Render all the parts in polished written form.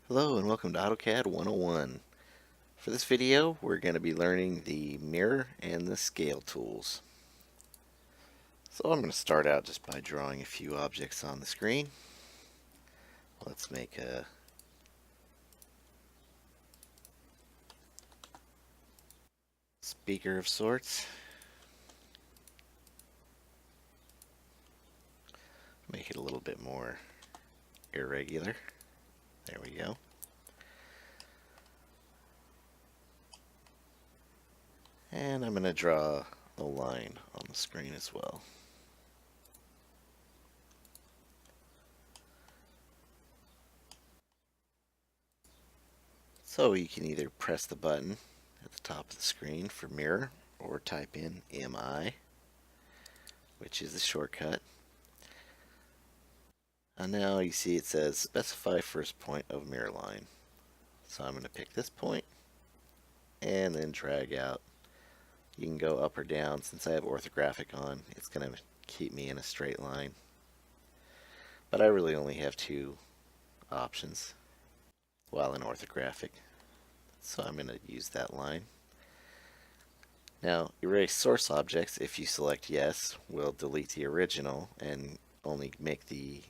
Hello and welcome to AutoCAD 101. For this video, we're going to be learning the mirror and the scale tools. So I'm going to start out just by drawing a few objects on the screen. Let's make a speaker of sorts. Make it a little bit more irregular. There we go. And I'm going to draw a line on the screen as well. So you can either press the button at the top of the screen for mirror or type in MI, which is the shortcut. And now you see it says specify first point of mirror line. So I'm going to pick this point and then drag out. You can go up or down. Since I have orthographic on, it's going to keep me in a straight line. But I really only have two options while in orthographic. So I'm going to use that line. Now, erase source objects, if you select yes, will delete the original and only make the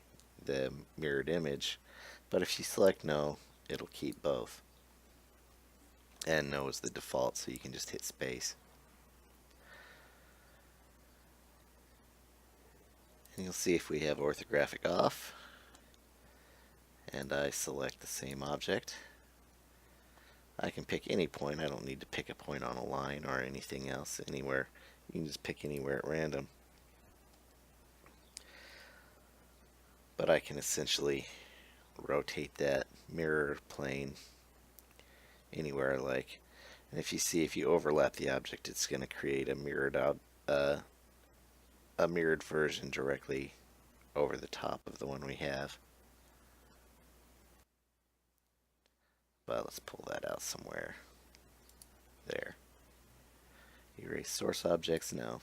mirrored image. But if you select no, it'll keep both. And no is the default, so you can just hit space. And you'll see if we have orthographic off, and I select the same object, I can pick any point. I don't need to pick a point on a line or anything else anywhere. You can just pick anywhere at random. But I can essentially rotate that mirror plane anywhere I like. And if you overlap the object, it's going to create a mirrored version directly over the top of the one we have. But let's pull that out somewhere. There. Erase source objects, no.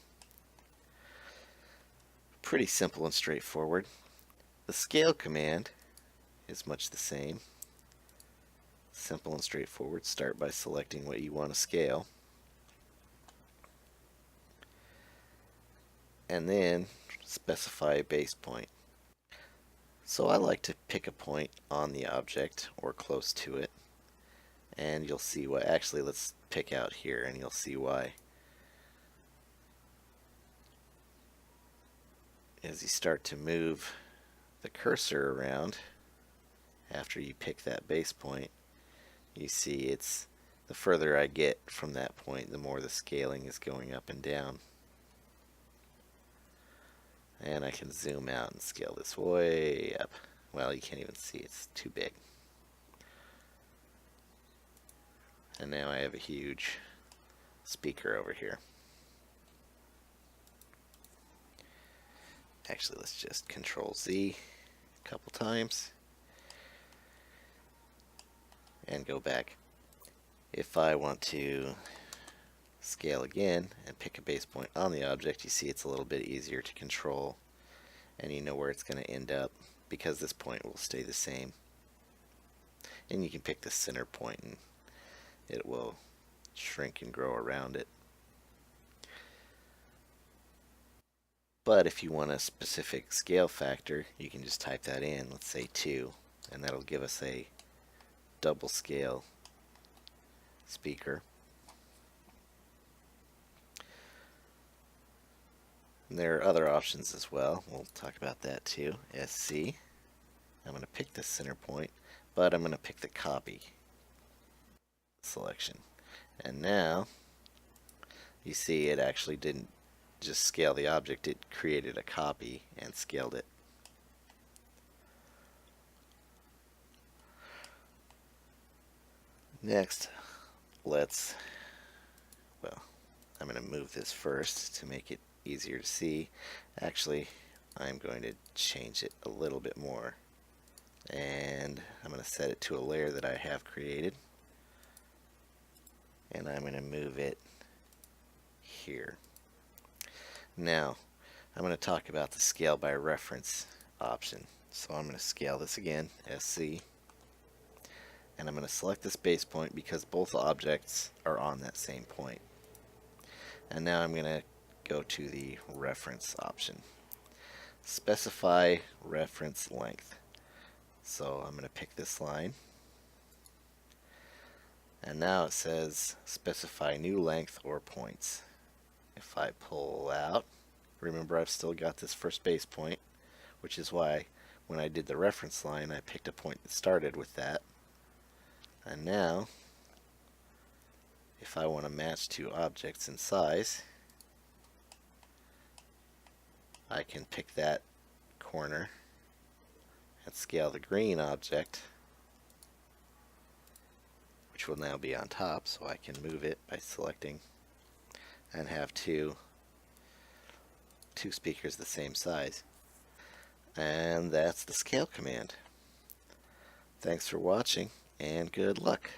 Pretty simple and straightforward. The scale command is much the same. Simple and straightforward. Start by selecting what you want to scale. And then specify a base point. So I like to pick a point on the object or close to it. And you'll see why. Actually, let's pick out here and you'll see why. As you start to move the cursor around after you pick that base point, you see it's the further I get from that point, the more the scaling is going up and down. And I can zoom out and scale this way up. Well, you can't even see, it's too big. And now I have a huge speaker over here. Actually, let's just Control Z a couple times and go back. If I want to scale again and pick a base point on the object, you see it's a little bit easier to control and you know where it's going to end up because this point will stay the same. And you can pick the center point and it will shrink and grow around it. But if you want a specific scale factor, you can just type that in, let's say 2, and that'll give us a double scale speaker. And there are other options as well. We'll talk about that too. SC. I'm going to pick the center point, but I'm going to pick the copy selection. And now you see it actually didn't just scale the object, it created a copy and scaled it. Next, I'm going to move this first to make it easier to see. Actually, I'm going to change it a little bit more. And I'm going to set it to a layer that I have created. And I'm going to move it here. Now, I'm going to talk about the scale by reference option. So I'm going to scale this again, SC. And I'm going to select this base point because both objects are on that same point. And now I'm going to go to the reference option. Specify reference length. So I'm going to pick this line. And now it says specify new length or points. If I pull out, remember I've still got this first base point, which is why when I did the reference line I picked a point that started with that. And now if I want to match two objects in size, I can pick that corner and scale the green object, which will now be on top, so I can move it by selecting and have two speakers the same size. And that's the scale command. Thanks for watching and good luck.